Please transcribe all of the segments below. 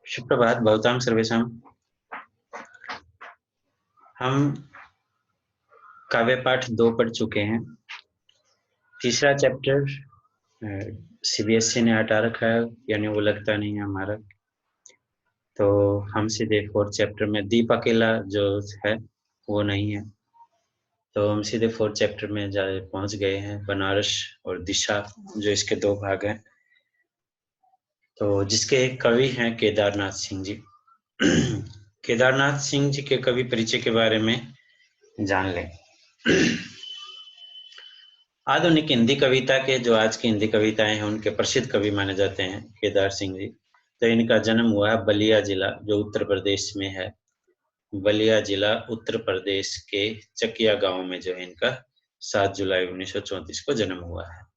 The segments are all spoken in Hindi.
सुप्रभात भवतां सर्वेषां। हम काव्य पाठ 2 पढ़ चुके हैं। तीसरा चैप्टर सीबीएसई ने हटा रखा है, यानी वो लगता नहीं है हमारा। तो हम सीधे 4th चैप्टर में दीप अकेला जो है वो नहीं है, तो हम सीधे 4th चैप्टर में पहुंच गए हैं, बनारस और दिशा, जो इसके 2 भाग हैं। तो जिसके एक कवि हैं केदारनाथ सिंह जी। केदारनाथ सिंह जी के कवि परिचय के बारे में जान लें। आधुनिक हिंदी कविता के जो आज की हिंदी कविताएं हैं उनके प्रसिद्ध कवि माने जाते हैं केदार सिंह जी। तो इनका जन्म हुआ है बलिया जिला, जो उत्तर प्रदेश में है। बलिया जिला उत्तर प्रदेश के चकिया गांव में जो है इनका 7 जुलाई 1934 को जन्म हुआ है।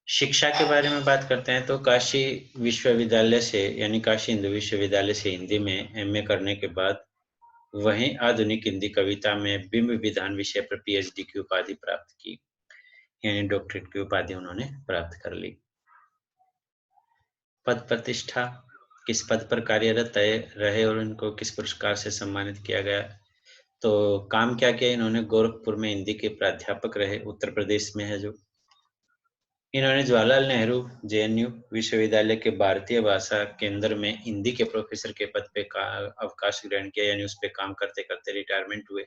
शिक्षा के बारे में बात करते हैं तो काशी विश्वविद्यालय से, यानी काशी हिंदू विश्वविद्यालय से हिंदी में एमए करने के बाद वहीं आधुनिक हिंदी कविता में बिंब विधान विषय पर पीएचडी की उपाधि प्राप्त की, यानी डॉक्टरेट की उपाधि उन्होंने प्राप्त कर ली। पद प्रतिष्ठा, किस पद पर कार्यरत रहे और उनको किस पुरस्कार से सम्मानित किया गया। तो काम क्या किया इन्होंने, गोरखपुर में हिंदी के प्राध्यापक रहे, उत्तर प्रदेश में है जो। इन्होंने जवाहरलाल नेहरू जेएनयू विश्वविद्यालय के भारतीय भाषा केंद्र में हिंदी के प्रोफेसर के पद पे अवकाश ग्रहण किया, यानी उस पर काम करते करते रिटायरमेंट हुए।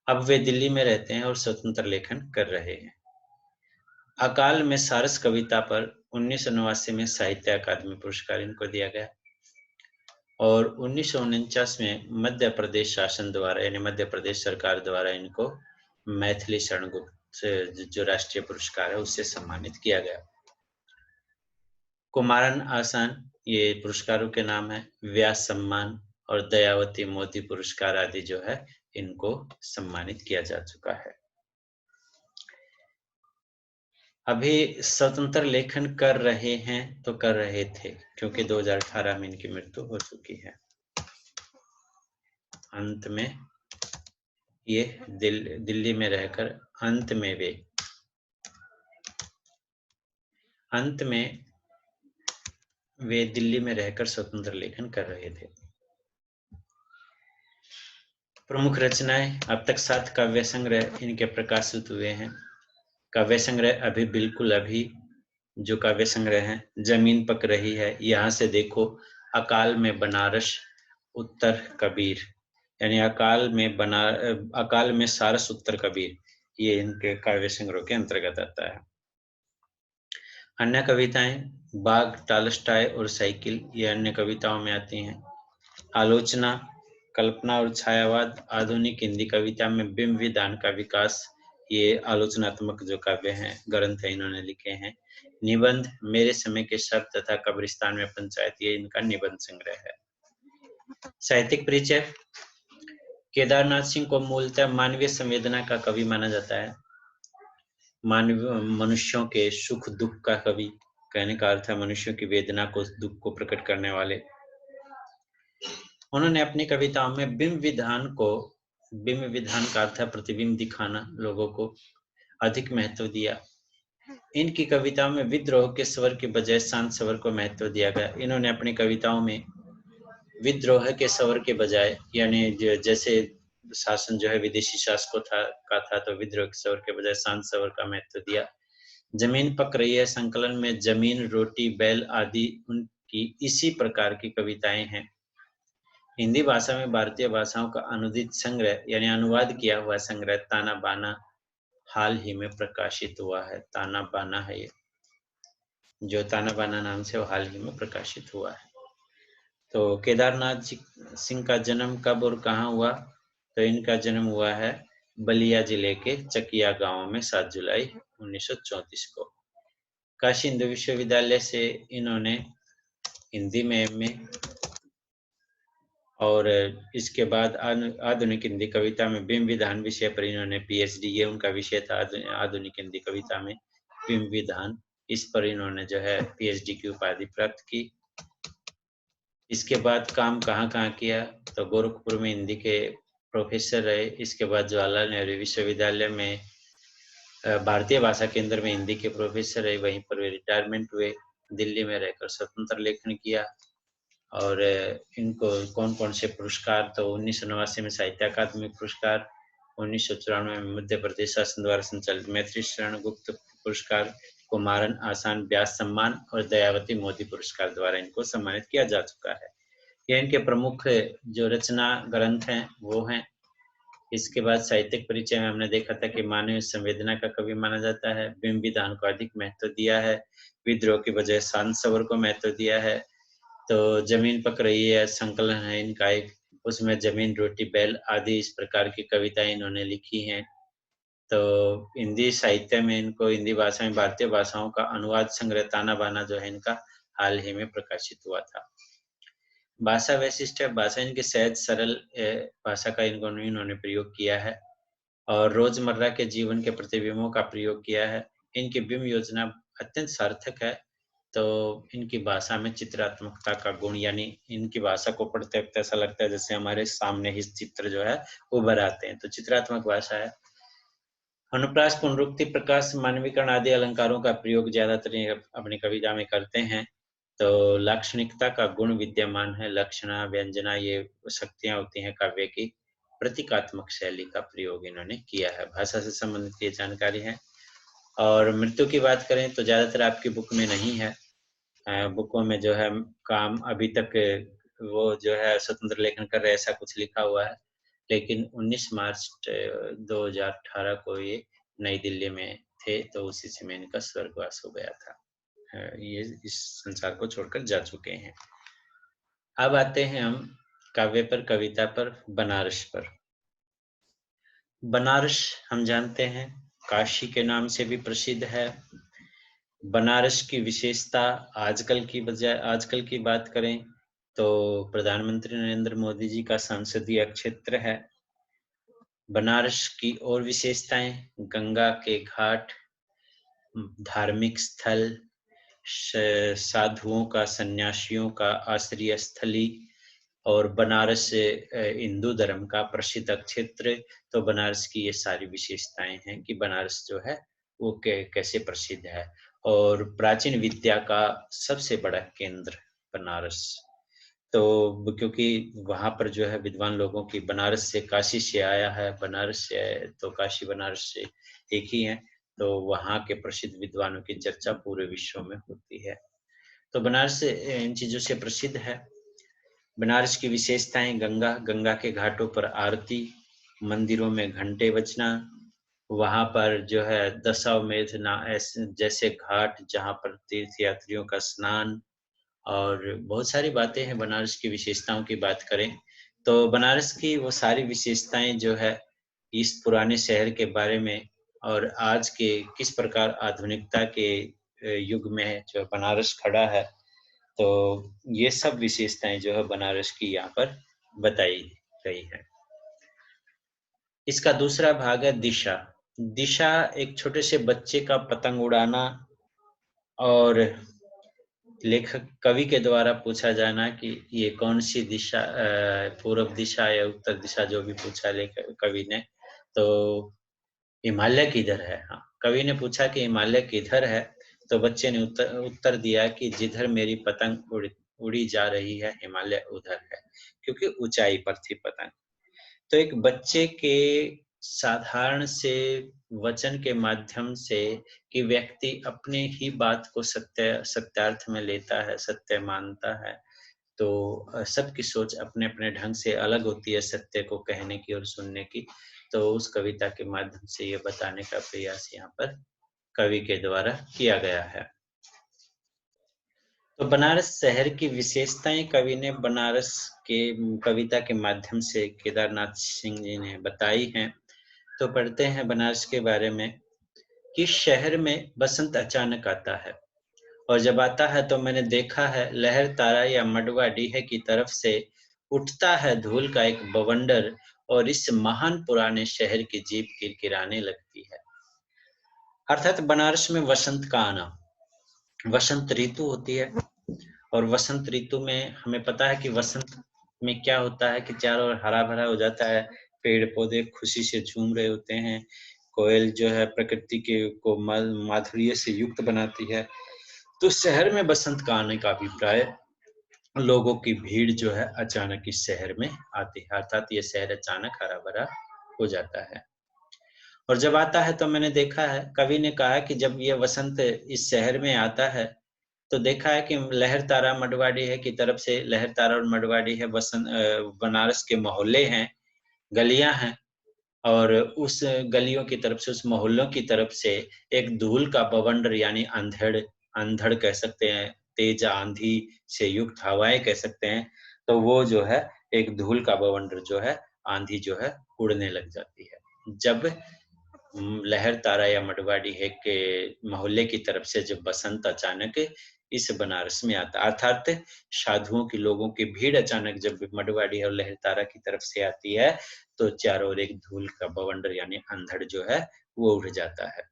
अब वे दिल्ली में रहते हैं और स्वतंत्र लेखन कर रहे हैं। अकाल में सारस कविता पर 1989 में साहित्य अकादमी पुरस्कार इनको दिया गया और 1949 में मध्य प्रदेश शासन द्वारा, यानी मध्य प्रदेश सरकार द्वारा इनको मैथिली शरणगुप्त जो राष्ट्रीय पुरस्कार है उससे सम्मानित किया गया। कुमारन आसान ये पुरस्कारों के नाम है। व्यास सम्मान और दयावती मोदी पुरस्कार आदि जो है इनको सम्मानित किया जा चुका है। अभी स्वतंत्र लेखन कर रहे हैं तो कर रहे थे, क्योंकि 2018 में इनकी मृत्यु हो चुकी है। अंत में ये दिल्ली में रहकर अंत में वे दिल्ली में रहकर स्वतंत्र लेखन कर रहे थे। प्रमुख रचनाएं, अब तक 7 काव्य संग्रह इनके प्रकाशित हुए हैं। काव्य संग्रह अभी जो काव्य संग्रह है, जमीन पक रही है, यहाँ से देखो, अकाल में बनारस, उत्तर कबीर, यानी अकाल में सारस उत्तर कबीर, ये इनके काव्य संग्रह के अंतर्गत आता है। अन्य कविताएं बाघ, टालस्टाय और साइकिल, ये अन्य कविताओं में आती हैं। आलोचना, कल्पना और छायावाद, आधुनिक हिंदी कविता में बिंब विधान का विकास, ये आलोचनात्मक जो काव्य हैं, ग्रंथ है, इन्होंने लिखे हैं। निबंध, मेरे समय के शब्द तथा कब्रिस्तान में पंचायत, ये इनका निबंध संग्रह है। साहित्यिक परिचय, केदारनाथ सिंह को मूलतः मानवीय संवेदना का कवि माना जाता है। मनुष्यों के सुख दुख का कवि, कहने का अर्थ है मनुष्यों की वेदना को, दुख को प्रकट करने वाले। उन्होंने अपनी कविताओं में बिंब विधान का अर्थ है प्रतिबिंब दिखाना, लोगों को अधिक महत्व दिया। इनकी कविताओं में विद्रोह के स्वर के बजाय शांत स्वर को महत्व दिया गया। इन्होंने अपनी कविताओं में विद्रोह के स्वर के बजाय, यानी जैसे शासन जो है विदेशी शासकों का था, तो विद्रोह के स्वर के बजाय शांत स्वर का महत्व दिया। जमीन पक रही है संकलन में जमीन, रोटी, बैल आदि उनकी इसी प्रकार की कविताएं हैं। हिंदी भाषा में भारतीय भाषाओं का अनुदित संग्रह, यानी अनुवाद किया हुआ संग्रह ताना बाना हाल ही में प्रकाशित हुआ है। ताना बाना है ये, जो ताना बाना नाम से वो हाल ही में प्रकाशित हुआ है। तो केदारनाथ सिंह का जन्म कब और कहाँ हुआ, तो इनका जन्म हुआ है बलिया जिले के चकिया गांव में 7 जुलाई 1934 को। काशी हिंदू विश्वविद्यालय से इन्होंने हिंदी में एमए और इसके बाद आधुनिक हिंदी कविता में बिंब विधान विषय पर इन्होंने पीएचडी, ये उनका विषय था आधुनिक हिंदी कविता में बिंब विधान, इस पर इन्होंने जो है पीएचडी की उपाधि प्राप्त की। इसके बाद काम कहाँ किया, तो गोरखपुर में हिंदी के प्रोफेसर रहे। इसके बाद जवाहरलाल नेहरू विश्वविद्यालय में भारतीय भाषा केंद्र में हिंदी के प्रोफेसर रहे, वहीं पर वे रिटायरमेंट हुए। दिल्ली में रहकर स्वतंत्र लेखन किया। और इनको कौन-कौन से पुरस्कार, तो 1989 में साहित्य अकादमी पुरस्कार, 1994 में मध्य प्रदेश शासन द्वारा संचालित मैथिली शरण गुप्त पुरस्कार, कुमारन आसान व्यास सम्मान और दयावती मोदी पुरस्कार द्वारा इनको सम्मानित किया जा चुका है। ये इनके प्रमुख जो रचना ग्रंथ हैं वो हैं। इसके बाद साहित्यिक परिचय में हमने देखा था कि मानवीय संवेदना का कवि माना जाता है, बिंब विधान को अधिक महत्व दिया है, विद्रोह की बजाय शांत सबर को महत्व दिया है। तो जमीन पक रही है संकलन है इनका एक, उसमें जमीन रोटी बैल आदि इस प्रकार की कविताएं इन्होंने लिखी हैं। तो हिंदी साहित्य में इनको हिंदी भाषा में भारतीय भाषाओं का अनुवाद संग्रह ताना बाना जो है इनका हाल ही में प्रकाशित हुआ था। भाषा वैशिष्ट है, भाषा इनकी सहज सरल भाषा का इन्होंने प्रयोग किया है और रोजमर्रा के जीवन के प्रतिबिंबों का प्रयोग किया है। इनकी बिंब योजना अत्यंत सार्थक है। तो इनकी भाषा में चित्रात्मकता का गुण, यानी इनकी भाषा को पढ़ते वक्त ऐसा लगता है जैसे हमारे सामने ही चित्र जो है उभर आते हैं। तो चित्रात्मक भाषा है। अनुप्रास, पुनरुक्ति, प्रकाश, मानवीकरण आदि अलंकारों का प्रयोग ज्यादातर अपनी कविता में करते हैं। तो लाक्षणिकता का गुण विद्यमान है, लक्षणा व्यंजना ये शक्तियां होती हैं काव्य की। प्रतीकात्मक शैली का प्रयोग इन्होंने किया है। भाषा से संबंधित ये जानकारी है। और मृत्यु की बात करें तो ज्यादातर आपकी बुक में नहीं है। बुकों में जो है काम अभी तक वो जो है स्वतंत्र लेखन कर रहे ऐसा कुछ लिखा हुआ है, लेकिन 19 मार्च 2018 को ये नई दिल्ली में थे, तो उसी समय इनका स्वर्गवास हो गया था। ये इस संसार को छोड़कर जा चुके हैं। अब आते हैं हम काव्य पर, कविता पर, बनारस पर। बनारस हम जानते हैं काशी के नाम से भी प्रसिद्ध है। बनारस की विशेषता आजकल की बात करें तो प्रधानमंत्री नरेंद्र मोदी जी का संसदीय क्षेत्र है। बनारस की और विशेषताएं, गंगा के घाट, धार्मिक स्थल, साधुओं का, सन्यासियों का आश्रय स्थली और बनारस हिंदू धर्म का प्रसिद्ध क्षेत्र। तो बनारस की ये सारी विशेषताएं हैं कि बनारस जो है वो कैसे प्रसिद्ध है। और प्राचीन विद्या का सबसे बड़ा केंद्र बनारस। तो क्योंकि वहाँ पर जो है विद्वान लोगों की, बनारस से, काशी से आया है, बनारस से तो काशी बनारस से एक ही है, तो वहाँ के प्रसिद्ध विद्वानों की चर्चा पूरे विश्व में होती है। तो बनारस इन चीजों से प्रसिद्ध है। बनारस की विशेषताएं, गंगा के घाटों पर आरती, मंदिरों में घंटे बजना, वहां पर जो है दशाश्वमेध जैसे घाट जहां पर तीर्थ यात्रियों का स्नान, और बहुत सारी बातें हैं। बनारस की विशेषताओं की बात करें तो बनारस की वो सारी विशेषताएं जो है इस पुराने शहर के बारे में और आज के किस प्रकार आधुनिकता के युग में जो बनारस खड़ा है, तो ये सब विशेषताएं जो है बनारस की यहाँ पर बताई गई है। इसका दूसरा भाग है दिशा। दिशा एक छोटे से बच्चे का पतंग उड़ाना और लेखक कवि के द्वारा पूछा जाना कि ये कौन सी दिशा, पूर्व दिशा या उत्तर दिशा, जो भी पूछा लेखक कवि ने, तो हिमालय किधर है। हाँ, कवि ने पूछा कि हिमालय किधर है, तो बच्चे ने उत्तर दिया कि जिधर मेरी पतंग उड़ी जा रही है हिमालय उधर है, क्योंकि ऊंचाई पर थी पतंग। तो एक बच्चे के साधारण से वचन के माध्यम से कि व्यक्ति अपने ही बात को सत्यार्थ में लेता है, सत्य मानता है। तो सबकी सोच अपने अपने ढंग से अलग होती है सत्य को कहने की और सुनने की। तो उस कविता के माध्यम से ये बताने का प्रयास यहाँ पर कवि के द्वारा किया गया है। तो बनारस शहर की विशेषताएं कवि ने बनारस के कविता के माध्यम से केदारनाथ सिंह जी ने बताई हैं। तो पढ़ते हैं बनारस के बारे में कि शहर में बसंत अचानक आता है, और जब आता है तो मैंने देखा है लहर तारा या मडवा डीह की तरफ से उठता है धूल का एक बवंडर, और इस महान पुराने शहर की जीभ किरकिराने लगती है। अर्थात बनारस में वसंत का आना, वसंत ऋतु होती है, और वसंत ऋतु में हमें पता है कि वसंत में क्या होता है कि चारों ओर हरा भरा हो जाता है, पेड़ पौधे खुशी से झूम रहे होते हैं, कोयल जो है प्रकृति के को माधुर्य से युक्त बनाती है, तो शहर में बसंत का आने का अभिप्राय लोगों की भीड़ जो है अचानक इस शहर में आती है, अर्थात ये शहर अचानक हरा भरा हो जाता है। और जब आता है तो मैंने देखा है, कवि ने कहा कि जब ये वसंत इस शहर में आता है तो देखा है कि लहरतारा मडवाडी है की तरफ से, लहरतारा और मडवाडी है बनारस के मोहल्ले हैं, गलियां हैं, और उस गलियों की तरफ से, उस मोहल्लों की तरफ से एक धूल का बवंडर यानी अंधड़ अंधड़ कह सकते हैं, तेज आंधी से युक्त हवाएं कह सकते हैं, तो वो जो है एक धूल का बवंडर जो है, आंधी जो है उड़ने लग जाती है जब लहर तारा या मडवाडी है के मोहल्ले की तरफ से जब बसंत अचानक इस बनारस में आता, अर्थात साधुओं की लोगों की भीड़ अचानक जब मडवाडी और लहर तारा की तरफ से आती है तो चारों ओर एक धूल का बवंडर यानी अंधड़ जो है वो उड़ जाता है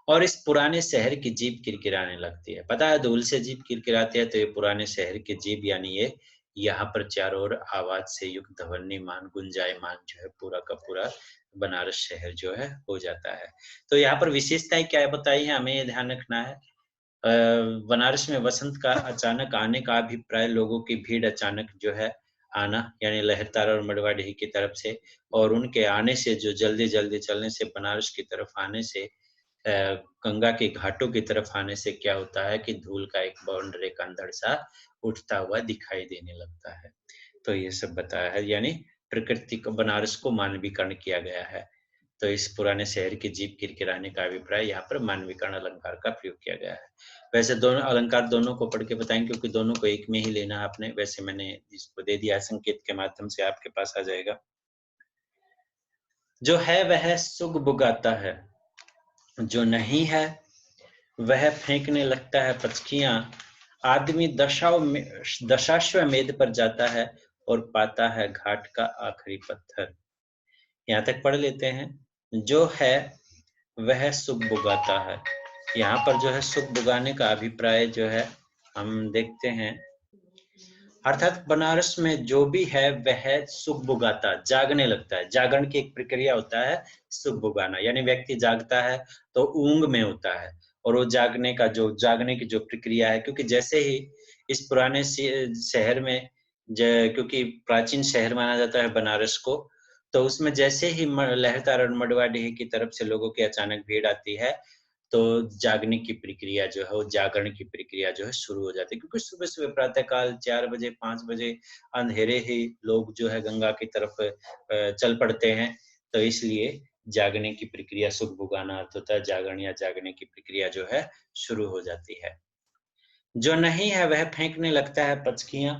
और इस पुराने शहर की जीभ किरकिराने लगती है। पता है धूल से जीभ किरकिराती है, तो ये पुराने शहर की जीभ यानी ये यहाँ पर चारों ओर आवाज से युक्त ध्वनिमान गुंजायमान जो है पूरा का पूरा बनारस शहर जो है हो जाता है। तो यहाँ पर विशेषताएं क्या बताई है, हमें ये ध्यान रखना है। बनारस में वसंत का अचानक आने का अभिप्राय लोगों की भीड़ अचानक जो है आना यानी लहरतारा और मड़वाडी की तरफ से, और उनके आने से जो जल्दी जल्दी चलने से बनारस की तरफ आने से गंगा के घाटों की तरफ आने से क्या होता है कि धूल का एक बाउंड्री एक अंधड़ सा उठता हुआ दिखाई देने लगता है। तो ये सब बताया है, यानी प्रकृति को बनारस को मानवीकरण किया गया है। तो इस पुराने शहर की जीभ किरकिराने का अभिप्राय यहाँ पर मानवीकरण अलंकार का प्रयोग किया गया है। वैसे दोनों अलंकार दोनों को पढ़ के बताएंगे क्योंकि दोनों को एक में ही लेना है आपने। वैसे मैंने इसको दे दिया संकेत के माध्यम से आपके पास आ जाएगा। जो है वह सुग बुगाता है, जो नहीं है वह फेंकने लगता है पचकियां। आदमी दशाश्वमेध पर जाता है और पाता है घाट का आखिरी पत्थर। यहाँ तक पढ़ लेते हैं। जो है वह सुख बुगाता है, यहाँ पर जो है सुख बुगाने का अभिप्राय जो है हम देखते हैं, अर्थात बनारस में जो भी है वह सुख बुगाता, जागने लगता है। जागरण की एक प्रक्रिया होता है सुख बुगाना, यानी व्यक्ति जागता है तो ऊंग में होता है, और वो जागने की जो प्रक्रिया है, क्योंकि जैसे ही इस पुराने शहर में क्योंकि प्राचीन शहर माना जाता है बनारस को, तो उसमें जैसे ही लहरतारा और मडवाडीह की तरफ से लोगों की अचानक भीड़ आती है तो जागने की प्रक्रिया जो है, वो जागरण की प्रक्रिया जो है शुरू हो जाती है। क्योंकि सुबह-सुबह प्रातः काल 4 बजे 5 बजे अंधेरे ही लोग जो है गंगा की तरफ चल पड़ते हैं, तो इसलिए जागने की प्रक्रिया सुख बुगाना अर्थ होता है जागरण या जागने की प्रक्रिया जो है शुरू हो जाती है। जो नहीं है वह फेंकने लगता है पचकियां।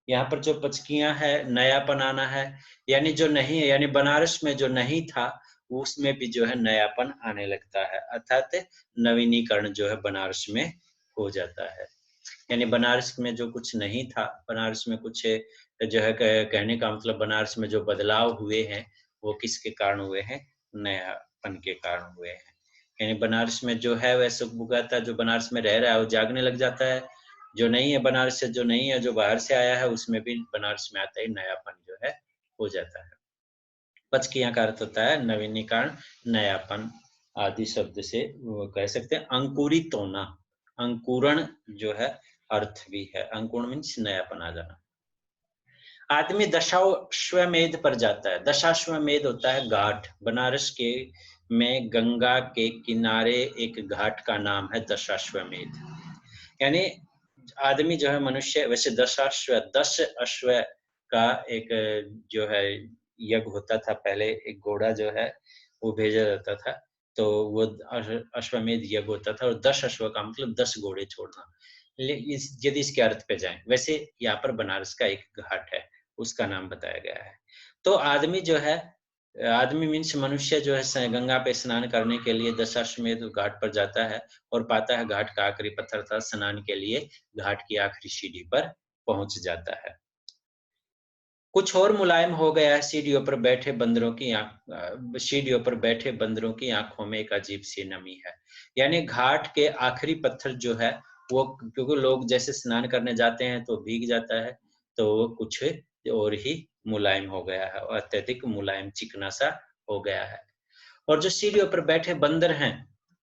यहाँ पर जो पचकियां है नयापन आना है, यानी जो नहीं है यानी बनारस में जो नहीं था उसमें भी जो है नयापन आने लगता है, अर्थात नवीनीकरण जो है बनारस में हो जाता है। यानी बनारस में जो कुछ नहीं था, बनारस में कुछ जो है कहने का मतलब बनारस में जो बदलाव हुए हैं वो किसके कारण हुए हैं, नयापन के कारण हुए हैं। यानी बनारस में जो है वह सुख भुगाता, जो बनारस में रह रहा है वो जागने लग जाता है। जो नहीं है बनारस से, जो नहीं है, जो बाहर से आया है उसमें भी बनारस में आता ही नयापन जो है हो जाता है। पचकियां का अर्थ होता है नवीनीकरण, नयापन आदि शब्द से वो कह सकते हैं अंकुरित होना। अंकुरण जो है अर्थ भी है, अंकुरण मीन्स नयापन आ जाना। आदमी दशाश्वमेध पर जाता है। दशाश्वमेध होता है घाट। बनारस के में गंगा के किनारे एक घाट का नाम है दशाश्वमेध। यानी आदमी जो है मनुष्य, वैसे 10 अश्व का एक जो है यज्ञ होता था पहले, एक घोड़ा जो है वो भेजा जाता था, तो वो अश्वमेध यज्ञ होता था, और 10 अश्व का मतलब 10 घोड़े छोड़ना। यदि इसके अर्थ पे जाएं, वैसे यहाँ पर बनारस का एक घाट है उसका नाम बताया गया है। तो आदमी जो है, आदमी मीन्स मनुष्य जो है गंगा पे स्नान करने के लिए दशाश्वमेध घाट पर जाता है और पाता है घाट का आखिरी पत्थर था। स्नान के लिए घाट की आखिरी सीढ़ी पर पहुंच जाता है। कुछ और मुलायम हो गया है सीढ़ियों पर बैठे बंदरों की सीढ़ियों पर बैठे बंदरों की आंखों में एक अजीब सी नमी है। यानी घाट के आखिरी पत्थर जो है वो, क्योंकि लोग जैसे स्नान करने जाते हैं तो भीग जाता है, तो वो कुछ और ही मुलायम हो गया है और अत्यधिक मुलायम चिकना सा हो गया है। और जो सीढ़ियों पर बैठे बंदर हैं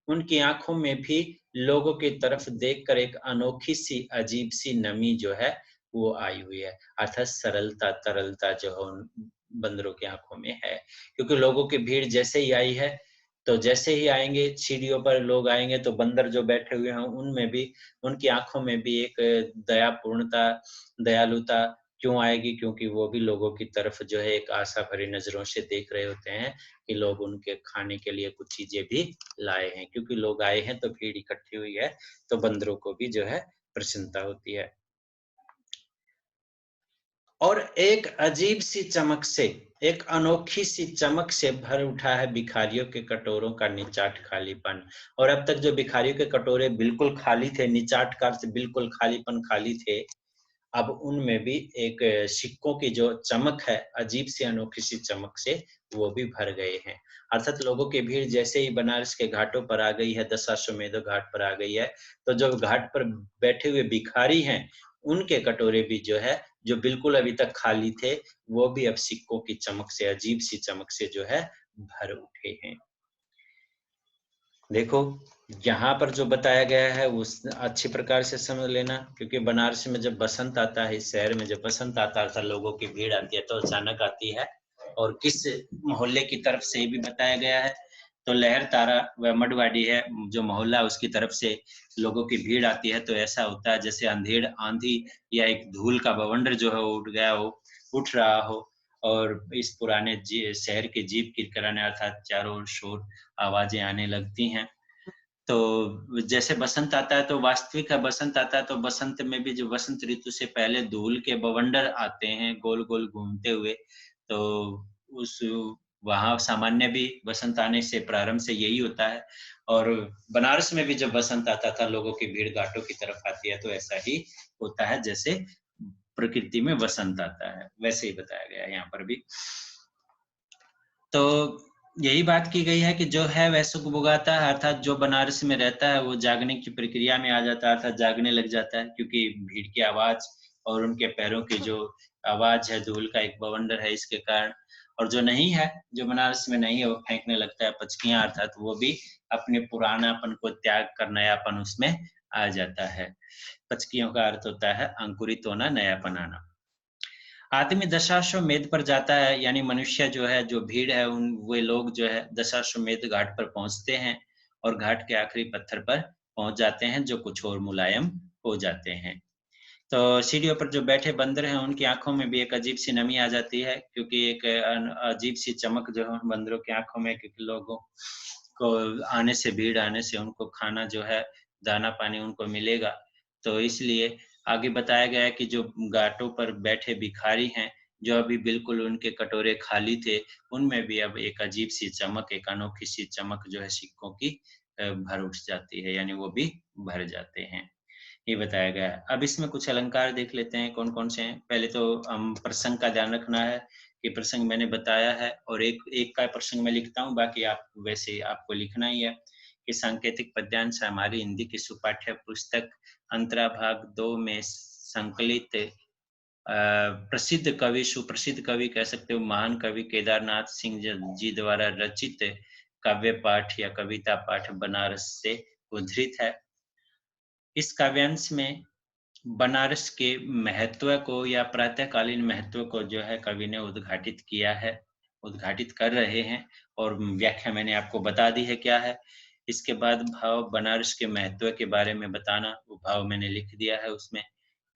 उनकी आंखों में भी लोगों की तरफ देखकर एक अनोखी सी अजीब सी नमी जो है वो आई हुई है, अर्थात सरलता तरलता जो है उन बंदरों की आंखों में है। क्योंकि लोगों की भीड़ जैसे ही आई है, तो जैसे ही आएंगे सीढ़ियों पर लोग आएंगे तो बंदर जो बैठे हुए हैं उनमें भी, उनकी आंखों में भी एक दयापूर्णता, दयालुता क्यों आएगी? क्योंकि वो भी लोगों की तरफ जो है एक आशा भरी नजरों से देख रहे होते हैं कि लोग उनके खाने के लिए कुछ चीजें भी लाए हैं। क्योंकि लोग आए हैं तो भीड़ इकट्ठी हुई है, तो बंदरों को भी जो है प्रसन्नता होती है। और एक अजीब सी चमक से, एक अनोखी सी चमक से भर उठा है भिखारियों के कटोरों का निचाट खालीपन। और अब तक जो भिखारियों के कटोरे बिल्कुल खाली थे, निचाट का अर्थ बिल्कुल खालीपन खाली थे, अब उनमें भी एक सिक्कों की जो चमक है, अजीब सी अनोखी सी चमक से वो भी भर गए हैं। अर्थात लोगों की भीड़ जैसे ही बनारस के घाटों पर आ गई है, दशाश्वमेध घाट पर आ गई है, तो जो घाट पर बैठे हुए भिखारी हैं, उनके कटोरे भी जो है, जो बिल्कुल अभी तक खाली थे, वो भी अब सिक्कों की चमक से, अजीब सी चमक से जो है भर उठे हैं। देखो, यहाँ पर जो बताया गया है उस अच्छी प्रकार से समझ लेना, क्योंकि बनारस में जब बसंत आता है, इस शहर में जब बसंत आता है, अर्थात लोगों की भीड़ आती है, तो अचानक आती है। और किस मोहल्ले की तरफ से भी बताया गया है, तो लहर तारा व मडवाडी है जो मोहल्ला, उसकी तरफ से लोगों की भीड़ आती है। तो ऐसा होता है जैसे अंधेर आंधी या एक धूल का बवंडर जो है वो उठ गया हो, उठ रहा हो, और इस पुराने शहर के जीप किरकिराने अर्थात चारों ओर शोर आवाजें आने लगती हैं। तो जैसे बसंत आता है, तो वास्तविक है बसंत आता है, तो बसंत में भी जो बसंत ऋतु से पहले धूल के बवंडर आते हैं गोल-गोल घूमते हुए, तो उस वहाँ सामान्य भी बसंत आने से प्रारंभ से यही होता है। और बनारस में भी जब बसंत आता था, लोगों की भीड़ घाटों की तरफ आती है, तो ऐसा ही होता है जैसे प्रकृति में बसंत आता है, वैसे ही बताया गया है यहाँ पर भी। तो यही बात की गई है कि जो है वह सुख भोगाता है, अर्थात जो बनारस में रहता है वो जागने की प्रक्रिया में आ जाता है, अर्थात जागने लग जाता है, क्योंकि भीड़ की आवाज और उनके पैरों की जो आवाज है, धूल का एक बवंडर है, इसके कारण। और जो नहीं है, जो बनारस में नहीं है, वो फेंकने लगता है पचकियां, अर्थात वो भी अपने पुरानापन को त्याग कर नयापन उसमें आ जाता है। पचकियों का अर्थ होता है अंकुरित होना, नयापन आना। आदमी दशाश्वमेध पर जाता है, यानी मनुष्य जो है, जो भीड़ है, उन वे लोग जो है दशाश्वमेध घाट पर पहुंचते हैं और घाट के आखिरी पत्थर पर पहुंच जाते हैं, जो कुछ और मुलायम हो जाते हैं। तो सीढ़ियों पर जो बैठे बंदर हैं, उनकी आंखों में भी एक अजीब सी नमी आ जाती है, क्योंकि एक अजीब सी चमक जो है उन बंदरों की आंखों में, क्योंकि लोगों को आने से, भीड़ आने से उनको खाना जो है, दाना पानी उनको मिलेगा। तो इसलिए आगे बताया गया है कि जो घाटों पर बैठे भिखारी हैं, जो अभी बिल्कुल उनके कटोरे खाली थे, उनमें भी अब एक अजीब सी चमक, एक अनोखी सी चमक जो है सिक्कों की भर उठ जाती है, यानी वो भी भर जाते हैं। ये बताया गया है। अब इसमें कुछ अलंकार देख लेते हैं कौन-कौन से हैं। पहले तो हम प्रसंग का ध्यान रखना है कि प्रसंग मैंने बताया है, और एक एक का प्रसंग मैं लिखता हूँ, बाकी आप वैसे आपको लिखना ही है कि सांकेतिक पद्यांश हमारी हिंदी की सुपाठ्य पुस्तक अंतरा भाग 2 में संकलित प्रसिद्ध कवि, सुप्रसिद्ध कवि कह सकते हो, महान कवि केदारनाथ सिंह जी द्वारा रचित काव्य पाठ या कविता पाठ बनारस से उद्धृत है। इस काव्यांश में बनारस के महत्व को या प्रातःकालीन महत्व को जो है कवि ने उद्घाटित किया है, उद्घाटित कर रहे हैं, और व्याख्या मैंने आपको बता दी है क्या है। इसके बाद भाव बनारस के महत्व के बारे में बताना, वो भाव मैंने लिख दिया है उसमें,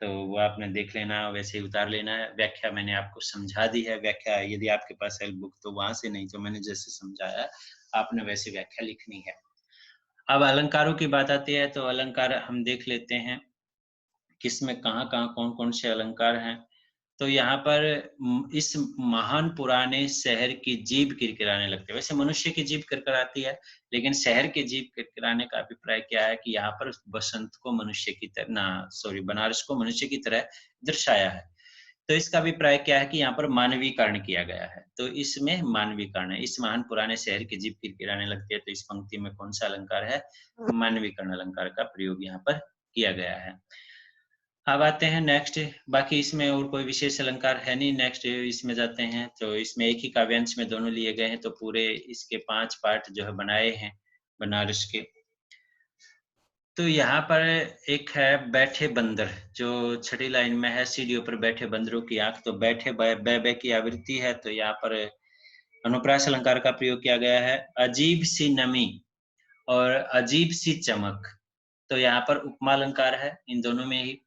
तो वो आपने देख लेना, वैसे ही उतार लेना है। व्याख्या मैंने आपको समझा दी है, व्याख्या यदि आपके पास है बुक तो वहाँ से, नहीं तो मैंने जैसे समझाया आपने वैसे व्याख्या लिखनी है। अब अलंकारों की बात आती है, तो अलंकार हम देख लेते हैं किसमें कहाँ-कहाँ, कौन-कौन से अलंकार हैं। तो यहाँ पर इस महान पुराने शहर की जीभ किरकिराने लगते हैं। वैसे मनुष्य की जीभ किरकिराती है, लेकिन शहर की जीभ किरकिराने का अभिप्राय क्या है कि यहाँ पर बसंत को मनुष्य की तरह ना, सॉरी, बनारस को मनुष्य की तरह दर्शाया है। तो इसका अभिप्राय क्या है कि यहाँ पर मानवीकरण किया गया है। तो इसमें मानवीकरण है। इस महान पुराने शहर की जीभ किरकिराने लगती है, तो इस पंक्ति में कौन-सा अलंकार है? मानवीकरण अलंकार का प्रयोग यहाँ पर किया गया है। अब आते हैं नेक्स्ट, बाकी इसमें और कोई विशेष अलंकार है नहीं। नेक्स्ट इसमें जाते हैं, तो इसमें एक ही काव्यांश में दोनों लिए गए हैं, तो पूरे इसके 5 पार्ट जो है बनाए हैं बनारस के। तो यहाँ पर एक है बैठे बंदर, जो छठी लाइन में है, सीढ़ियों पर बैठे बंदरों की आंख। तो बैठे बै बै की आवृत्ति है, तो यहाँ पर अनुप्रास अलंकार का प्रयोग किया गया है। अजीब सी नमी और अजीब सी चमक, तो यहाँ पर उपमा अलंकार है इन दोनों में ही।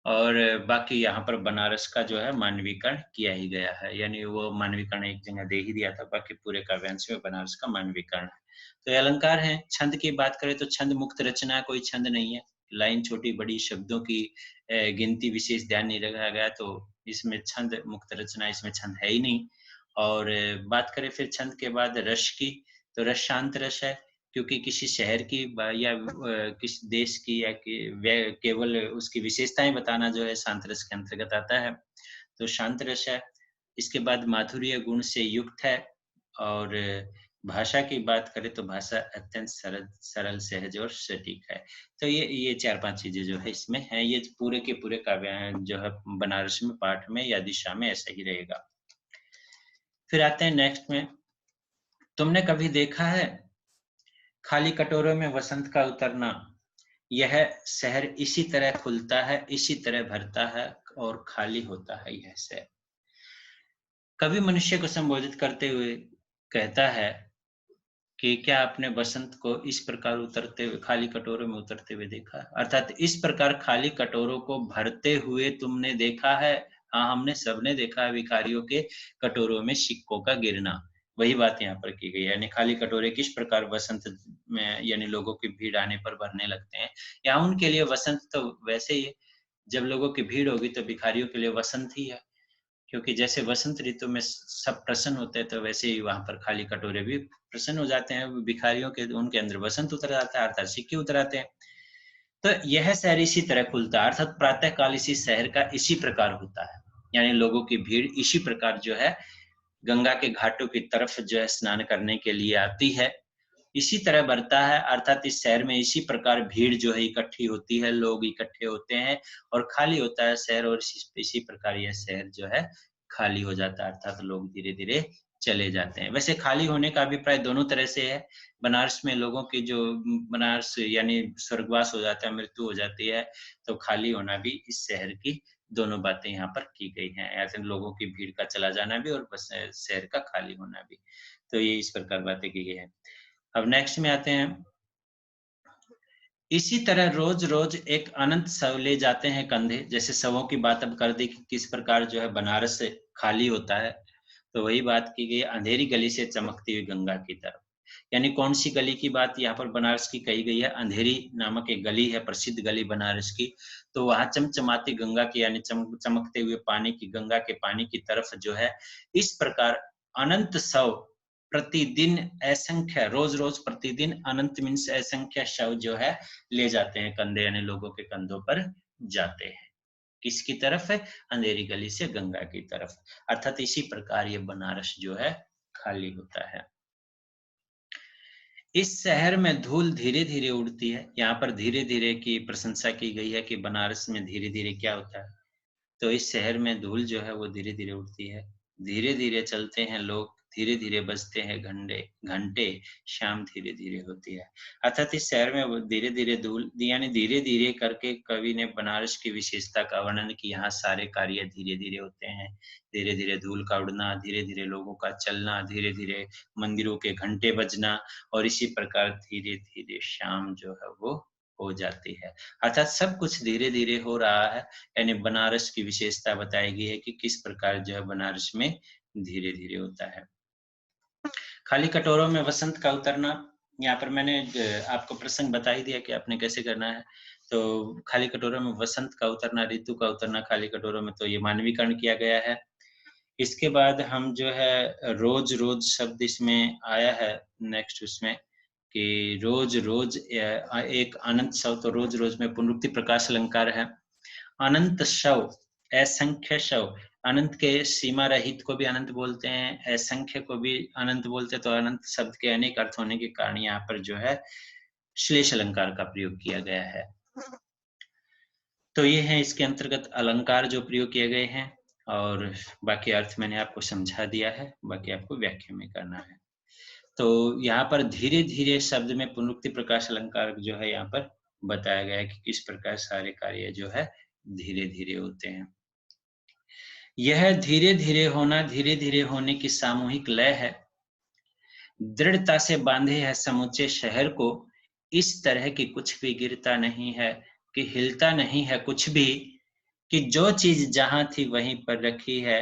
और बाकी यहाँ पर बनारस का जो है मानवीकरण किया ही गया है, यानी वो मानवीकरण एक जगह दे ही दिया था, बाकी पूरे काव्यांश में बनारस का मानवीकरण है। तो ये अलंकार है। छंद की बात करें तो छंद मुक्त रचना, कोई छंद नहीं है। लाइन छोटी बड़ी, शब्दों की गिनती विशेष ध्यान नहीं रखा गया, तो इसमें छंद मुक्त रचना, इसमें छंद है ही नहीं। और बात करें फिर छंद के बाद रस की, तो रस शांत रस है, क्योंकि किसी शहर की या किसी देश की या केवल उसकी विशेषताएं बताना जो है शांत रस के अंतर्गत आता है, तो शांत रस है। इसके बाद माधुर्य गुण से युक्त है। और भाषा की बात करें तो भाषा अत्यंत सरल सहज और सटीक है। तो ये 4-5 चीजें जो है इसमें है। ये पूरे के पूरे काव्य जो है बनारस में पाठ में या दिशा में ऐसा ही रहेगा। फिर आते हैं नेक्स्ट में, तुमने कभी देखा है खाली कटोरों में वसंत का उतरना? यह शहर इसी तरह खुलता है, इसी तरह भरता है और खाली होता है यह शहर। कवि मनुष्य को संबोधित करते हुए कहता है कि क्या आपने बसंत को इस प्रकार उतरते हुए, खाली कटोरों में उतरते हुए देखा है? अर्थात इस प्रकार खाली कटोरों को भरते हुए तुमने देखा है? हाँ, हमने सबने देखा है भिखारियों के कटोरों में सिक्कों का गिरना। वही बात यहाँ पर की गई है, यानी खाली कटोरे किस प्रकार वसंत में यानी लोगों की भीड़ आने पर भरने लगते हैं। या उनके लिए वसंत तो वैसे ही है, जब लोगों की भीड़ होगी तो भिखारियों के लिए वसंत ही है, क्योंकि जैसे वसंत ऋतु में सब प्रसन्न होते हैं, तो वैसे ही वहां पर खाली कटोरे भी प्रसन्न हो जाते हैं। भिखारियों के उनके अंदर वसंत उतर आता है, अर्थात सिक्के उतर आते हैं। तो यह शहर इसी तरह खुलता है, अर्थात प्रातः काल इसी शहर का इसी प्रकार होता है, यानी लोगों की भीड़ इसी प्रकार जो है गंगा के घाटों की तरफ जो है स्नान करने के लिए आती है, इसी तरह बढ़ता है। अर्थात इस शहर में इसी प्रकार भीड़ जो है इकट्ठी होती है, लोग इकट्ठे होते हैं और खाली होता है शहर, और इसी प्रकार यह शहर जो है खाली हो जाता है, अर्थात लोग धीरे धीरे चले जाते हैं। वैसे खाली होने का अभिप्राय दोनों तरह से है। बनारस में लोगों की जो बनारस यानी स्वर्गवास हो जाता है, मृत्यु हो जाती है, तो खाली होना भी इस शहर की दोनों बातें यहाँ पर की गई हैं, ऐसे लोगों की भीड़ का चला जाना भी और बस शहर का खाली होना भी। तो ये इस प्रकार बातें की गई है। अब नेक्स्ट में आते हैं, इसी तरह रोज रोज एक अनंत शव ले जाते हैं कंधे। जैसे शवों की बात अब कर दी कि किस प्रकार जो है बनारस से खाली होता है, तो वही बात की गई अंधेरी गली से चमकती हुई गंगा की तरफ। यानी कौन सी गली की बात यहाँ पर बनारस की कही गई है? अंधेरी नामक एक गली है, प्रसिद्ध गली बनारस की। तो वहां चमचमाती गंगा की यानी चमकते हुए पानी की, गंगा के पानी की तरफ जो है इस प्रकार अनंत शव प्रतिदिन असंख्य, रोज रोज प्रतिदिन अनंत मीन्स असंख्य शव जो है ले जाते हैं कंधे, यानी लोगों के कंधों पर जाते हैं। किसकी तरफ है? अंधेरी गली से गंगा की तरफ। अर्थात इसी प्रकार ये बनारस जो है खाली होता है। इस शहर में धूल धीरे धीरे उड़ती है। यहाँ पर धीरे धीरे की प्रशंसा की गई है कि बनारस में धीरे धीरे क्या होता है, तो इस शहर में धूल जो है वो धीरे धीरे उड़ती है। धीरे धीरे चलते हैं लोग, धीरे धीरे बजते हैं घंटे घंटे, शाम धीरे धीरे होती है। अर्थात इस शहर में वो धीरे धीरे धूल यानी धीरे धीरे करके कवि ने बनारस की विशेषता का वर्णन किया। यहाँ सारे कार्य धीरे धीरे होते हैं, धीरे धीरे धूल का उड़ना, धीरे धीरे लोगों का चलना, धीरे धीरे मंदिरों के घंटे बजना, और इसी प्रकार धीरे धीरे शाम जो है वो हो जाती है। अर्थात सब कुछ धीरे धीरे हो रहा है, यानी बनारस की विशेषता बताई गई है कि किस प्रकार जो है बनारस में धीरे धीरे होता है। खाली कटोरों में वसंत का उतरना, यहाँ पर मैंने आपको प्रसंग बता ही दिया कि आपने कैसे करना है। तो खाली कटोरों में वसंत का उतरना, ऋतु का उतरना खाली कटोरों में, तो ये मानवीकरण किया गया है। इसके बाद हम जो है रोज रोज शब्द इसमें आया है नेक्स्ट उसमें कि रोज रोज एक अनंत शव, तो रोज रोज में पुनरुक्ति प्रकाश अलंकार है। अनंत शव, असंख्य शव, अनंत के सीमा रहित को भी अनंत बोलते हैं, असंख्य को भी अनंत बोलते हैं। तो अनंत शब्द के अनेक अर्थ होने के कारण यहाँ पर जो है श्लेष अलंकार का प्रयोग किया गया है। तो ये है इसके अंतर्गत अलंकार जो प्रयोग किए गए हैं, और बाकी अर्थ मैंने आपको समझा दिया है, बाकी आपको व्याख्या में करना है। तो यहाँ पर धीरे धीरे शब्द में पुनरुक्ति प्रकाश अलंकार जो है यहाँ पर बताया गया है कि किस प्रकार सारे कार्य जो है धीरे धीरे होते हैं। यह धीरे धीरे होने की सामूहिक लय है। दृढ़ता से बांधे है समूचे शहर को, इस तरह की कुछ भी गिरता नहीं है, कि हिलता नहीं है कुछ भी, कि जो चीज जहां थी वहीं पर रखी है,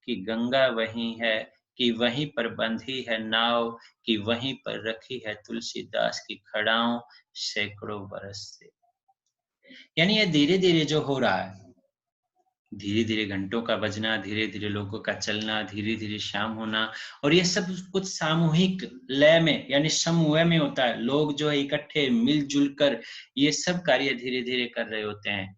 कि गंगा वहीं है, कि वहीं पर बंधी है नाव, कि वहीं पर रखी है तुलसीदास की खड़ाओं सैकड़ों बरस से। यानी ये धीरे धीरे जो हो रहा है, धीरे धीरे घंटों का बजना, धीरे धीरे लोगों का चलना, धीरे धीरे शाम होना, और ये सब कुछ सामूहिक लय में यानी समूह में होता है। लोग जो है इकट्ठे मिलजुल कर ये सब कार्य धीरे धीरे कर रहे होते हैं।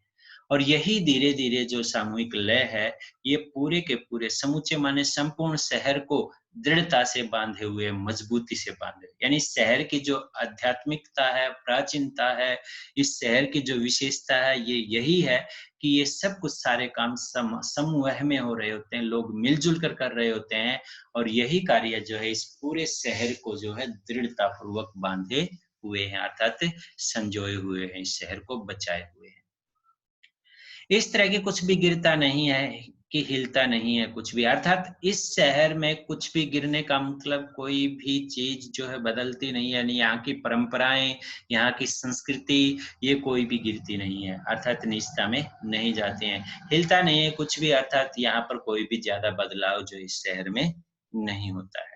और यही धीरे धीरे जो सामूहिक लय है, ये पूरे के पूरे समूचे माने संपूर्ण शहर को दृढ़ता से बांधे हुए, मजबूती से बांधे। यानी शहर की जो आध्यात्मिकता है, प्राचीनता है, इस शहर की जो विशेषता है, ये यही है कि ये सब कुछ सारे काम समूह में हो रहे होते हैं, लोग मिलजुल कर रहे होते हैं, और यही कार्य जो है इस पूरे शहर को जो है दृढ़ता पूर्वक बांधे हुए हैं, अर्थात संजोए हुए हैं, इस शहर को बचाए हुए हैं। इस तरह के कुछ भी गिरता नहीं है, कि हिलता नहीं है कुछ भी, अर्थात इस शहर में कुछ भी गिरने का मतलब कोई भी चीज जो है बदलती नहीं है, यानी यहाँ की परंपराएं, यहाँ की संस्कृति, ये कोई भी गिरती नहीं है, अर्थात निजता में नहीं जाते हैं, हिलता नहीं है कुछ भी, अर्थात यहाँ पर कोई भी ज्यादा बदलाव जो इस शहर में नहीं होता है।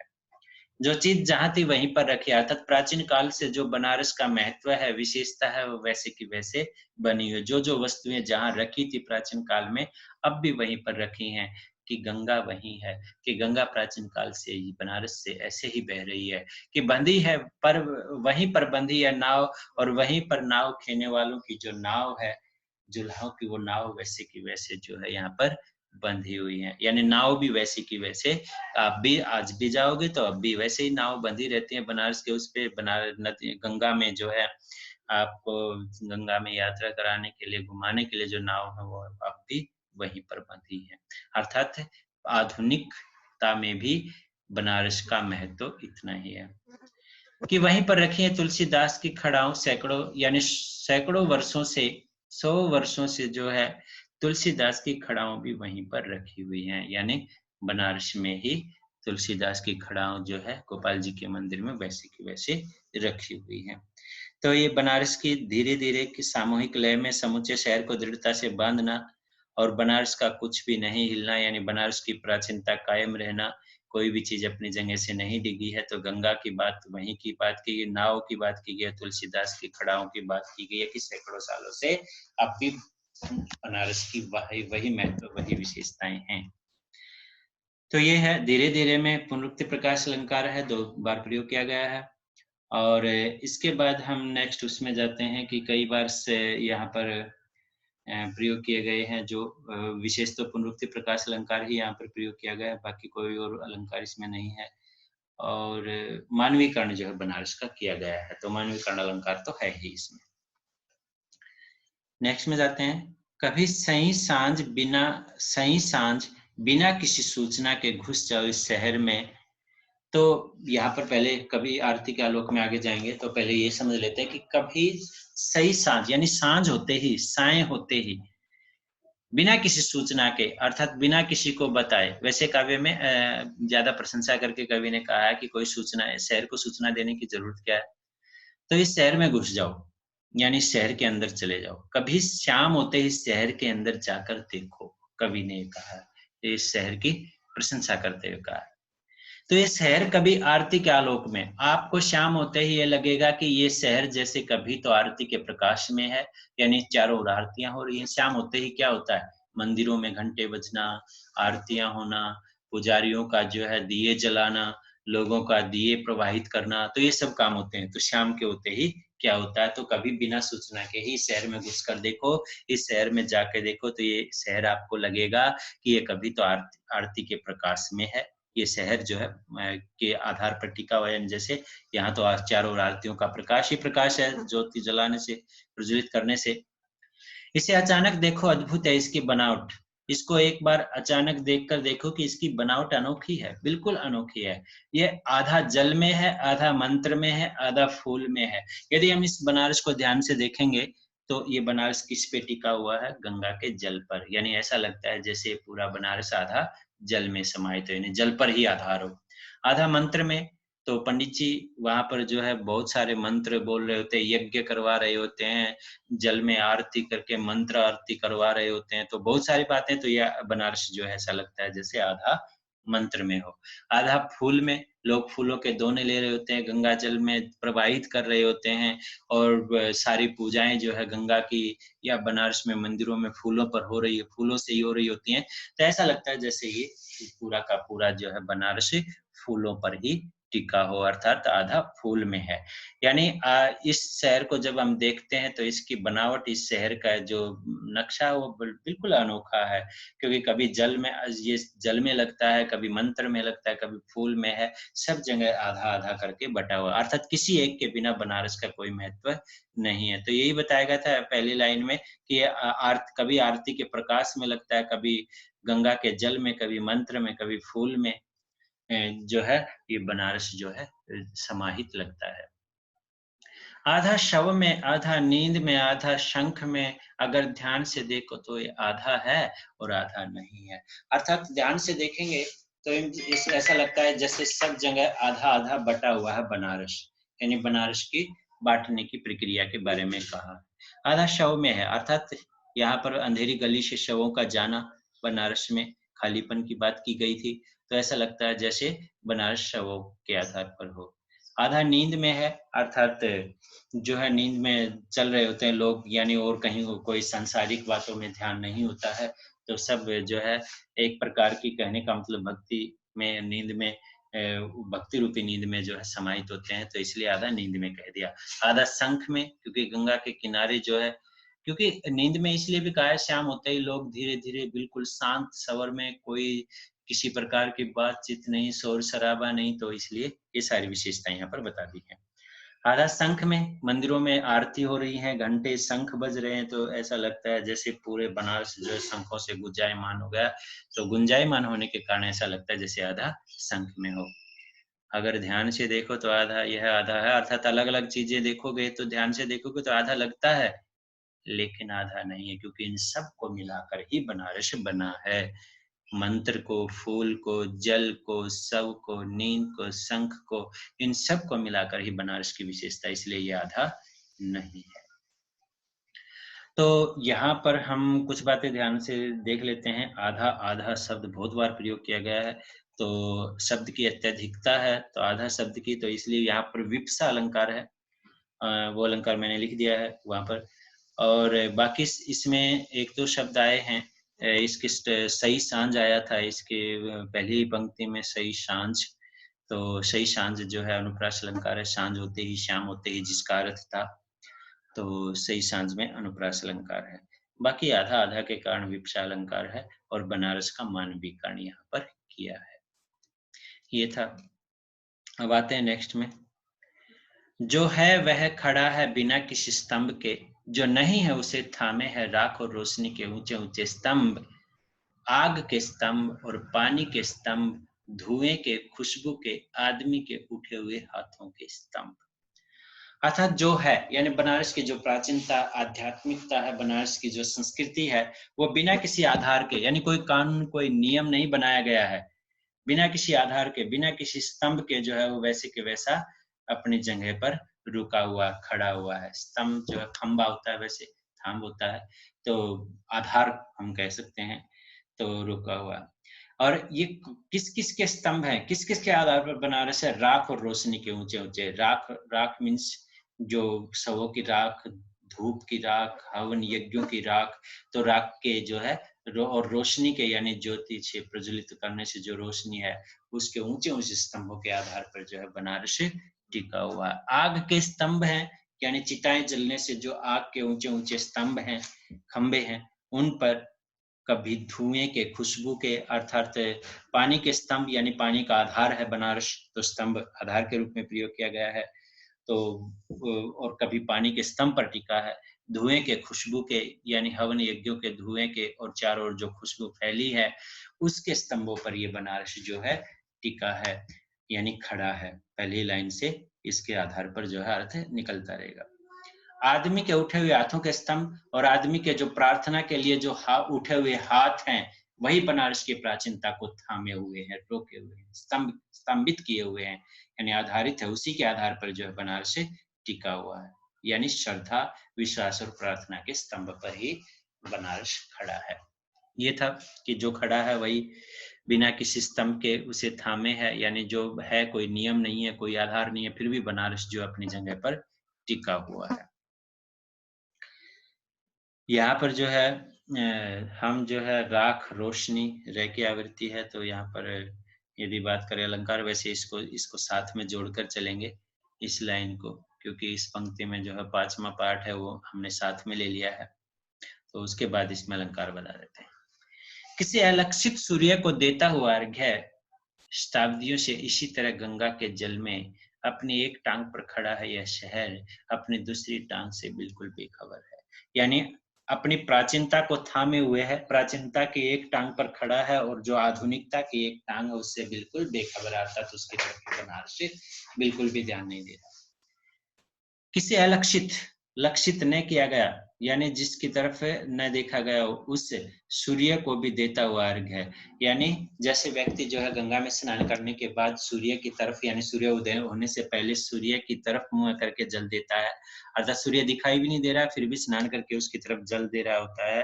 जो चीज जहां थी वहीं पर रखी, अर्थात प्राचीन काल से जो बनारस का महत्व है, विशेषता है, वो वैसे की वैसे बनी हुई। जो जो वस्तुएं जहां रखी थी प्राचीन काल में, अब भी वहीं पर रखी हैं, कि गंगा वहीं है, कि गंगा प्राचीन काल से ही बनारस से ऐसे ही बह रही है, कि बंधी है पर वहीं पर बंधी है नाव, और वहीं पर नाव खेने वालों की जो नाव है, जुल्हाओं की, वो नाव वैसे की वैसे जो है यहाँ पर बंधी हुई है। यानी नाव भी वैसे की वैसे, आप भी आज भी जाओगे तो अब भी वैसे ही नाव बंधी रहती है बनारस के, उस पे बनारस नदी गंगा में जो है, आपको गंगा में यात्रा कराने के लिए, घुमाने के लिए जो नाव है, वो अब भी वहीं पर बंधी है। अर्थात आधुनिकता में भी बनारस का महत्व इतना ही है, कि वहीं पर रखी है तुलसीदास की खड़ाओं सैकड़ों, यानी सैकड़ों वर्षों से, 100 वर्षों से जो है तुलसीदास की खड़ाओं भी वहीं पर रखी हुई हैं। यानी बनारस में ही तुलसीदास की खड़ाओं जो है गोपाल जी के मंदिर में वैसे की वैसे रखी हुई है। तो ये बनारस की धीरे धीरे की सामूहिक लय में समूचे शहर को दृढ़ता से बांधना, और बनारस का कुछ भी नहीं हिलना, यानी बनारस की प्राचीनता कायम रहना, कोई भी चीज अपनी जगह से नहीं डिगी है। तो गंगा की बात वहीं की बात की गई, नाव की बात की गई, तुलसीदास की खड़ाओं की बात की गई है, कि सैकड़ों सालों से अब भी बनारस की वही महत्व, वही विशेषताएं हैं। तो ये है धीरे धीरे में पुनरुक्ति प्रकाश अलंकार है, 2 बार प्रयोग किया गया है। और इसके बाद हम नेक्स्ट उसमें जाते हैं कि कई बार से यहाँ पर प्रयोग किए गए हैं, जो विशेष तो पुनरुक्ति प्रकाश अलंकार ही यहाँ पर प्रयोग किया गया है, बाकी कोई और अलंकार इसमें नहीं है। और मानवीकरण जो है बनारस का किया गया है, तो मानवीकरण अलंकार तो है ही इसमें। नेक्स्ट में जाते हैं, कभी सही सांझ बिना किसी सूचना के घुस जाओ इस शहर में। तो यहाँ पर पहले कभी आरती के आलोक में आगे जाएंगे, तो पहले ये समझ लेते हैं कि कभी सही सांझ, यानी सांझ होते ही, साय होते ही, बिना किसी सूचना के, अर्थात बिना किसी को बताए। वैसे काव्य में ज्यादा प्रशंसा करके कवि ने कहा है कि कोई सूचना, शहर को सूचना देने की जरूरत क्या है, तो इस शहर में घुस जाओ, यानी शहर के अंदर चले जाओ, कभी शाम होते ही शहर के अंदर जाकर देखो, कवि ने कहा है, इस शहर की प्रशंसा करते हुए कहा है। तो ये शहर कभी आरती के आलोक में, आपको शाम होते ही ये लगेगा कि ये शहर जैसे कभी तो आरती के प्रकाश में है, यानी चारों ओर आरतियां हो रही हैं। शाम होते ही क्या होता है, मंदिरों में घंटे बजना, आरतियां होना, पुजारियों का जो है दिए जलाना, लोगों का दिए प्रवाहित करना, तो ये सब काम होते हैं। तो शाम के होते ही क्या होता है, तो कभी बिना सूचना के ही शहर में घुसकर देखो, इस शहर में जाके देखो, तो ये शहर आपको लगेगा कि ये कभी तो आरती के प्रकाश में है। ये शहर जो है के आधार पर टिका हुआ है, जैसे यहाँ तो चारों ओर आरतियों का प्रकाश ही प्रकाश है, ज्योति जलाने से, प्रज्वलित करने से। इसे अचानक देखो, अद्भुत है इसकी बनावट, इसको एक बार अचानक देखकर देखो कि इसकी बनावट अनोखी है, बिल्कुल अनोखी है। ये आधा जल में है, आधा मंत्र में है, आधा फूल में है। यदि हम इस बनारस को ध्यान से देखेंगे तो ये बनारस किस पे टिका हुआ है? गंगा के जल पर। यानी ऐसा लगता है जैसे पूरा बनारस आधा जल में समाहित है, यानी जल पर ही आधार हो। आधा मंत्र में, तो पंडित जी वहाँ पर जो है बहुत सारे मंत्र बोल रहे होते हैं, यज्ञ करवा रहे होते हैं, जल में आरती करके मंत्र आरती करवा रहे होते हैं, तो बहुत सारी बातें, तो ये बनारस जो है ऐसा लगता है जैसे आधा मंत्र में हो। आधा फूल में, लोग फूलों के दोने ले रहे होते हैं, गंगा जल में प्रवाहित कर रहे होते हैं और सारी पूजाएँ जो है गंगा की या बनारस में मंदिरों में फूलों पर हो रही है, फूलों से ही हो रही होती हैं। तो ऐसा लगता है जैसे ये पूरा का पूरा जो है बनारस फूलों पर ही टिका हो, अर्थात आधा फूल में है। यानी इस शहर को जब हम देखते हैं तो इसकी बनावट, इस शहर का जो नक्शा वो बिल्कुल अनोखा है, क्योंकि कभी जल में ये जल में लगता है, कभी मंत्र में लगता है, कभी फूल में है, सब जगह आधा-आधा करके बटा हुआ है। अर्थात किसी एक के बिना बनारस का कोई महत्व नहीं है। तो यही बताया गया था पहली लाइन में कि ये कभी आरती के प्रकाश में लगता है, कभी गंगा के जल में, कभी मंत्र में, कभी फूल में जो है ये बनारस जो है समाहित लगता है। आधा शव में, आधा नींद में, आधा शंख में, अगर ध्यान से देखो तो ये आधा है और आधा नहीं है। अर्थात ध्यान से देखेंगे तो इस ऐसा लगता है जैसे सब जगह आधा-आधा बटा हुआ है बनारस। यानी बनारस की बाँटने की प्रक्रिया के बारे में कहा। आधा शव में है, अर्थात यहाँ पर अंधेरी गली से शवों का जाना, बनारस में खालीपन की बात की गई थी, तो ऐसा लगता है जैसे बनारस शवों के आधार पर हो। आधा नींद में है, अर्थात जो है नींद में चल रहे होते हैं लोग, यानी और कहीं कोई सांसारिक बातों में ध्यान नहीं होता है, तो सब जो है एक प्रकार की, कहने का मतलब भक्ति में, नींद में भक्ति रूपी नींद में जो है समाहित होते हैं, तो इसलिए आधा नींद में कह दिया। आधा शंख में, क्योंकि गंगा के किनारे जो है, क्योंकि नींद में इसलिए भी कहा है, शाम होते ही लोग धीरे-धीरे बिल्कुल शांत स्वर में, कोई किसी प्रकार की बातचीत नहीं, शोर-शराबा नहीं, तो इसलिए ये सारी विशेषताएँ यहाँ पर बता दी हैं। आधा शंख में, मंदिरों में आरती हो रही है, घंटे शंख बज रहे हैं, तो ऐसा लगता है जैसे पूरे बनारस जो है शंखों से गुंजायमान हो गया। तो गुंजायमान होने के कारण ऐसा लगता है जैसे आधा शंख में हो। अगर ध्यान से देखो तो आधा यह आधा है, अर्थात अलग-अलग चीज़ें देखोगे तो ध्यान से देखोगे तो आधा लगता है, लेकिन आधा नहीं है, क्योंकि इन सब को मिलाकर ही बनारस बना है। मंत्र को, फूल को, जल को, शव को, नींद को, शंख को, इन सब को मिलाकर ही बनारस की विशेषता, इसलिए ये आधा नहीं है। तो यहाँ पर हम कुछ बातें ध्यान से देख लेते हैं। आधा, आधा शब्द बहुत बार प्रयोग किया गया है, तो शब्द की अत्यधिकता है, तो आधा शब्द की, तो इसलिए यहाँ पर विप्सा अलंकार है। वो अलंकार मैंने लिख दिया है वहाँ पर। और बाकी इसमें 1-2 शब्द आए हैं। इसकी सही साँझ आया था, इसके पहली पंक्ति में सही साँझ, तो सही साँझ जो है अनुप्रास अलंकार है, साँझ होते ही, शाम होते ही, जिसका अर्थ था, तो सही साँझ में अनुप्रास अलंकार है। बाकी आधा-आधा के कारण विपसा अलंकार है और बनारस का मानवीकरण यहाँ पर किया है। ये था। अब आते हैं नेक्स्ट में। जो है वह खड़ा है बिना किसी स्तंभ के, जो नहीं है उसे थामे है राख और रोशनी के ऊंचे-ऊंचे स्तंभ, आग के स्तंभ और पानी के स्तंभ, धुएं के, खुशबू के, आदमी के उठे हुए हाथों के स्तंभ। अर्थात जो है, यानी बनारस की जो प्राचीनता, आध्यात्मिकता है, बनारस की जो संस्कृति है, वो बिना किसी आधार के, यानी कोई कानून, कोई नियम नहीं बनाया गया है। बिना किसी आधार के, बिना किसी स्तंभ के जो है वो वैसे के वैसा अपनी जगह पर रुका हुआ, खड़ा हुआ है। स्तंभ जो है खंबा होता है, वैसे थंब होता है, तो आधार हम कह सकते हैं, तो रुका हुआ है। और ये किस-किस के स्तंभ हैं, किस-किस के आधार पर बनारस है? राख और रोशनी के ऊँचे-ऊँचे। राख राख मीन्स जो शवों की राख, धूप की राख, हवन यज्ञों की राख, तो राख के जो है और रोशनी के, यानी ज्योति से प्रज्वलित करने से जो रोशनी है, उसके ऊँचे-ऊँचे स्तंभों के आधार पर जो है बनारस टिका हुआ है। आग के स्तंभ हैं, यानी चिताएँ जलने से जो आग के ऊँचे-ऊँचे स्तंभ हैं, खंभे हैं, उन पर कभी धुएँ के, खुशबू के, अर्थात पानी के स्तंभ, यानी पानी का आधार है बनारस, तो स्तंभ आधार के रूप में प्रयोग किया गया है। तो और कभी पानी के स्तंभ पर टिका है। धुएं के खुशबू के यानी हवन यज्ञों के धुएं के और चारों ओर जो खुशबू फैली है उसके स्तंभों पर ये बनारस जो है टिका है यानी खड़ा है। पहली लाइन से इसके आधार पर जो है अर्थ निकलता रहेगा। आदमी के उठे हुए हाथों के स्तंभ और आदमी के जो प्रार्थना के लिए जो उठे हुए हाथ हैं वही बनारस की प्राचीनता को थामे हुए हैं, रोके हुए हैं, स्तंभित किए हुए हैं, यानी आधारित है, उसी के आधार पर जो है बनारस टिका हुआ है। यानी श्रद्धा, विश्वास और प्रार्थना के स्तंभ पर ही बनारस खड़ा है। ये था कि जो खड़ा है वही बिना किसी स्तंभ के उसे थामे है, यानी जो है कोई नियम नहीं है, कोई आधार नहीं है, फिर भी बनारस जो अपनी जगह पर टिका हुआ है। यहाँ पर जो है हम जो है राख, रोशनी, रे की आवृत्ति है, तो यहाँ पर यदि बात करें अलंकार, वैसे इसको साथ में जोड़कर चलेंगे इस लाइन को, क्योंकि इस पंक्ति में जो है 5वां पार्ट है वो हमने साथ में ले लिया है, तो उसके बाद इसमें अलंकार बना देते हैं। किसी अलक्षित सूर्य को देता हुआ अर्घ्य शताब्दियों से इसी तरह गंगा के जल में अपनी एक टांग पर खड़ा है यह शहर अपनी दूसरी टांग से बिल्कुल बेखबर है। यानी अपनी प्राचीनता को थामे हुए है, प्राचीनता की एक टांग पर खड़ा है और जो आधुनिकता की एक टांग है उससे बिल्कुल बेखबर, अर्थात उसकी तरफ बनारस बिल्कुल भी ध्यान नहीं दे रहा। किसी अलक्षित, लक्षित न किया गया यानी जिसकी तरफ न देखा गया उस सूर्य को भी देता हुआ अर्घ्य है। यानी जैसे व्यक्ति जो है गंगा में स्नान करने के बाद सूर्य की तरफ यानी सूर्य उदय होने से पहले सूर्य की तरफ मुंह करके जल देता है, अर्थात सूर्य दिखाई भी नहीं दे रहा है फिर भी स्नान करके उसकी तरफ जल दे रहा होता है।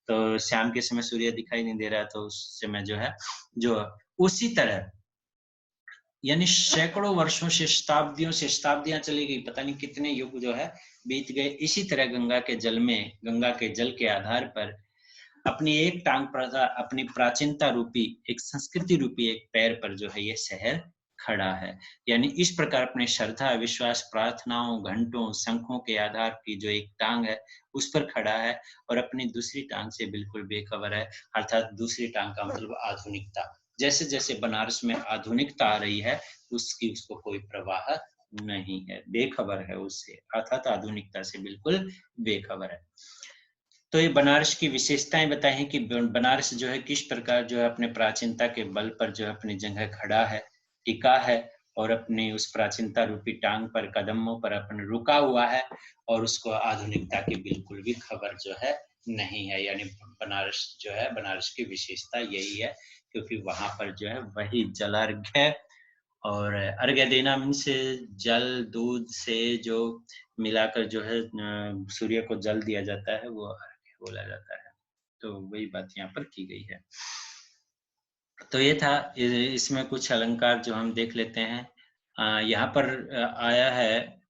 तो शाम के समय सूर्य दिखाई नहीं दे रहा तो उस समय जो है जो उसी तरह यानी सैकड़ों वर्षों से, शताब्दियों से, शताब्दियां चली गई, पता नहीं कितने युग जो है बीत गए, इसी तरह गंगा के जल में, गंगा के जल के आधार पर अपनी एक टांग पर, अपनी प्राचीनता रूपी एक संस्कृति रूपी एक पैर पर जो है ये शहर खड़ा है। यानी इस प्रकार अपने श्रद्धा, विश्वास, प्रार्थनाओं, घंटों, शंखों के आधार की जो एक टांग है उस पर खड़ा है और अपनी दूसरी टांग से बिल्कुल बेखबर है, अर्थात दूसरी टांग का मतलब आधुनिकता। जैसे जैसे बनारस में आधुनिकता आ रही है उसको कोई प्रवाह नहीं है, बेखबर है उससे, अर्थात आधुनिकता से बिल्कुल बेखबर है। तो ये बनारस की विशेषताएं बताई हैं कि बनारस जो है किस प्रकार जो है अपने प्राचीनता के बल पर जो है अपनी जगह खड़ा है, टिका है और अपनी उस प्राचीनता रूपी टांग पर, कदमों पर अपन रुका हुआ है और उसको आधुनिकता की बिल्कुल भी खबर जो है नहीं है। यानी बनारस जो है, बनारस की विशेषता यही है, क्योंकि वहां पर जो है वही जलार्घ्य और अर्घ्य देना मीन्स जल दूध से जो मिलाकर जो है सूर्य को जल दिया जाता है वो अर्घ्य बोला जाता है। तो वही बात यहाँ पर की गई है। तो ये था, इसमें कुछ अलंकार जो हम देख लेते हैं। यहाँ पर आया है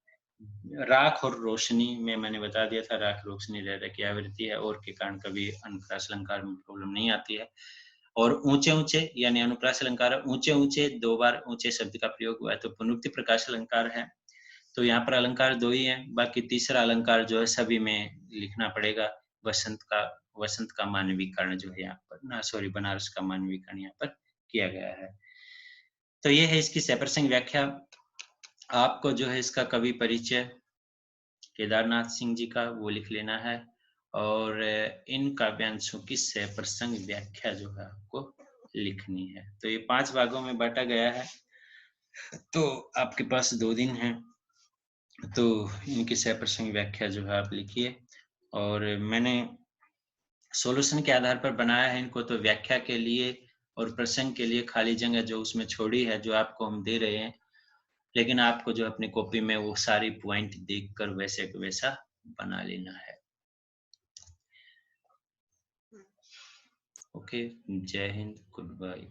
राख और रोशनी में, मैंने बता दिया था राख रोशनी रह की आवृत्ति है और के कारण कभी अनुप्रास अलंकार में प्रॉब्लम नहीं आती है। और ऊंचे ऊंचे यानी अनुप्रास अलंकार, ऊंचे ऊंचे, 2 बार ऊंचे शब्द का प्रयोग हुआ है तो पुनरुक्ति प्रकाश अलंकार है। तो यहाँ पर अलंकार 2 ही है, बाकी तीसरा अलंकार जो है सभी में लिखना पड़ेगा। वसंत का मानवीकरण जो है यहाँ पर ना, सॉरी, बनारस का मानवीकरण यहाँ पर किया गया है। तो ये है इसकी सप्रसंग व्याख्या। आपको जो है इसका कवि परिचय केदारनाथ सिंह जी का वो लिख लेना है और इन काव्यांशों की सप्रसंग व्याख्या जो है आपको लिखनी है। तो ये 5 भागों में बांटा गया है, तो आपके पास 2 दिन हैं, तो इनकी सप्रसंग व्याख्या जो है आप लिखिए। और मैंने सॉल्यूशन के आधार पर बनाया है इनको, तो व्याख्या के लिए और प्रसंग के लिए खाली जगह जो उसमें छोड़ी है जो आपको हम दे रहे हैं, लेकिन आपको जो अपनी कॉपी में वो सारी पॉइंट देखकर वैसे का वैसा बना लेना है। ओके, जय हिंद, गुड बाय।